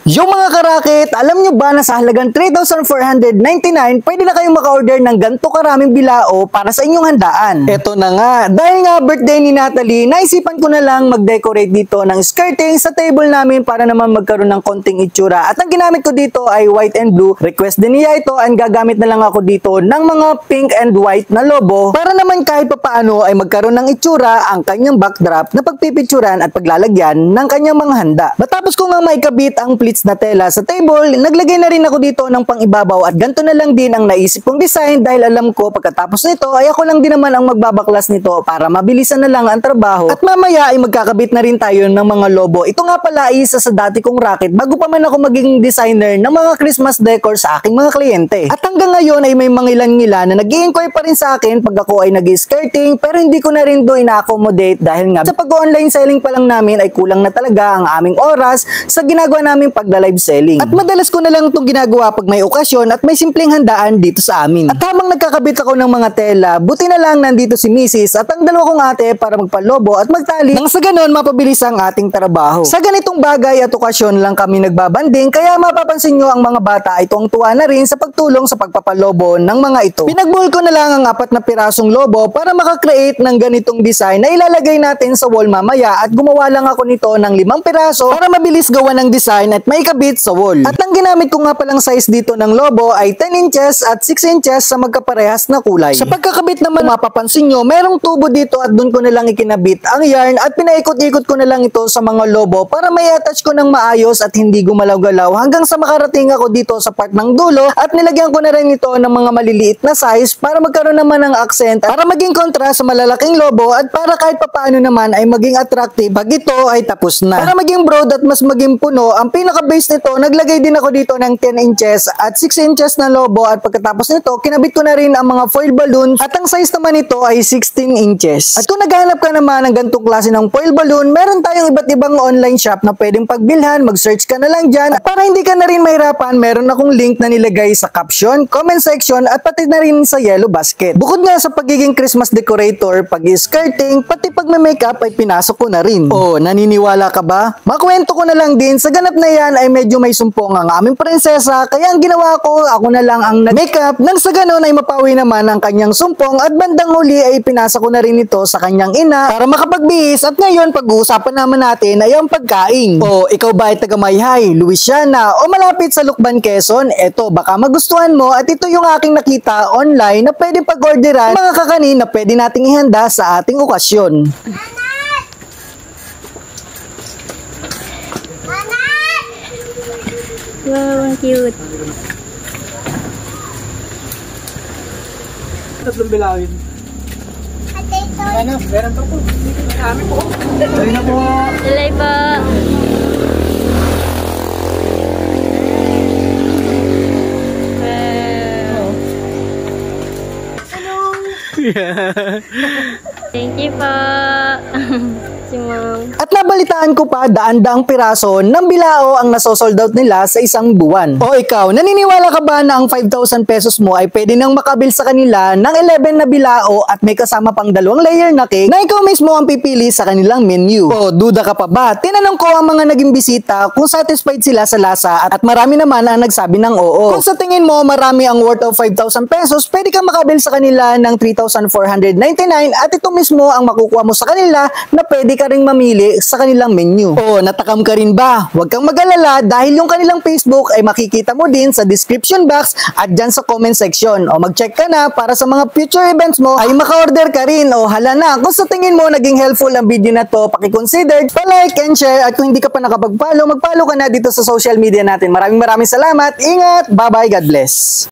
Yung mga karakit, alam nyo ba na sa halagang 3,499, pwede na kayong maka-order ng ganito karaming bilao para sa inyong handaan. Eto na nga, dahil nga birthday ni Natalie, naisipan ko na lang mag-decorate dito ng skirting sa table namin para naman magkaroon ng konting itsura. At ang ginamit ko dito ay white and blue. Request din niya ito and gagamit na lang ako dito ng mga pink and white na lobo para naman kahit papaano ay magkaroon ng itsura ang kanyang backdrop na pagpipicturan at paglalagyan ng kanyang mga handa. Matapos ko nga maikabit ang pleats na tela sa table, naglagay na rin ako dito ng pang-ibabaw at ganito na lang din ang naisip kong design dahil alam ko pagkatapos nito ay ako lang din naman ang magbabaklas nito para mabilisan na lang ang trabaho at mamaya ay magkakabit na rin tayo ng mga lobo. Ito nga pala isa sa dati kong racket bago pa man ako maging designer ng mga Christmas decor sa aking mga kliyente. At hanggang ngayon ay may mga ilan-ilan na nag-i-inquire pa rin sa akin pag ako ay nag-skirting pero hindi ko na rin doon ina-accommodate dahil nga sa pag-online selling pa lang namin ay kulang na talaga ang aming oras sa ginagawa namin pagla-live selling. At madalas ko na lang itong ginagawa pag may okasyon at may simpleng handaan dito sa amin. At habang nagkakabit ako ng mga tela, buti na lang nandito si Mrs. at ang dalawa kong ate para magpalobo at magtali nang sa ganon mapabilis ang ating trabaho. Sa ganitong bagay at okasyon lang kami nagbabanding kaya mapapansin nyo ang mga bata ay tuwang-tuwa na rin sa pagtulong sa pagpapalobo ng mga ito. Pinagbuhol ko na lang ang 4 na pirasong lobo para makakreate ng ganitong design na ilalagay natin sa wall mamaya at gumawa lang ako nito ng 5 piraso para mabilis gawa ng design at may kabit sa wall. At ang ginamit ko nga palang size dito ng lobo ay 10 inches at 6 inches sa magkaparehas na kulay. Sa pagkakabit naman mapapansin nyo, merong tubo dito at doon ko na lang ikinabit ang yarn at pinaikot-ikot ko na lang ito sa mga lobo para may attach ko ng maayos at hindi gumalaw-galaw hanggang sa makarating ako dito sa part ng dulo at nilagyan ko na rin ito ng mga maliliit na size para magkaroon naman ng accent para maging kontra sa malalaking lobo at para kahit papaano naman ay maging attractive pag ito ay tapos na. Para maging broad at mas maging puno, ang pinaka-base nito, naglagay din ako dito ng 10 inches at 6 inches na lobo at pagkatapos nito, kinabit ko na rin ang mga foil balloons at ang size naman nito ay 16 inches. At kung naghahanap ka naman ng ganitong klase ng foil balloon, meron tayong iba't ibang online shop na pwedeng pagbilhan, mag-search ka na lang dyan. At para hindi ka na rin mahirapan, meron akong link na nilagay sa caption, comment section at pati na rin sa yellow basket. Bukod nga sa pagiging Christmas decorator, pag-skirting, pati pag may makeup ay pinasok ko na rin. Oh, naniniwala ka ba? Makwento ko na lang din, sa ganap na yan ay medyo may sumpong ang aming prinsesa, kaya ang ginawa ko, ako na lang ang nag-makeup nang sa ganon ay mapawi naman ang kanyang sumpong at bandang huli ay pinasa ko na rin ito sa kanyang ina para makapagbihis. At ngayon pag-uusapan naman natin ay ang pagkain. O ikaw ba ay taga Mayhay, Luisiana o malapit sa Lucban, Quezon? Eto baka magustuhan mo at ito yung aking nakita online na pwede pag-orderan mga kakanin na pwede nating ihanda sa ating okasyon. Wow, ang cute. Tatlong bilawin. Ano? Meron to po. Kami po. Dali na po. Dalay pa. Thank you po. Si Mom. At nabalitaan ko pa daan-daang piraso ng bilao ang nasosold out nila sa isang buwan. O ikaw, naniniwala ka ba na ang 5,000 pesos mo ay pwede nang makabil sa kanila ng 11 na bilao at may kasama pang 2 layer na cake na ikaw mismo ang pipili sa kanilang menu? O duda ka pa ba? Tinanong ko ang mga naging bisita kung satisfied sila sa lasa at marami naman ang nagsabi ng oo. Kung sa tingin mo marami ang worth of 5,000 pesos, pwede ka makabil sa kanila ng 3,499 at ito mismo ang makukuha mo sa kanila na pwede ka ring mamili sa kanilang menu. O natakam ka rin ba? Huwag kang mag-alala dahil yung kanilang Facebook ay makikita mo din sa description box at dyan sa comment section. O mag-check ka na para sa mga future events mo ay maka-order ka rin. O hala na, kung sa tingin mo naging helpful ang video na to, paki-consider, pa-like and share at kung hindi ka pa nakapag-follow, mag-follow ka na dito sa social media natin. Maraming salamat. Ingat. Bye-bye. God bless.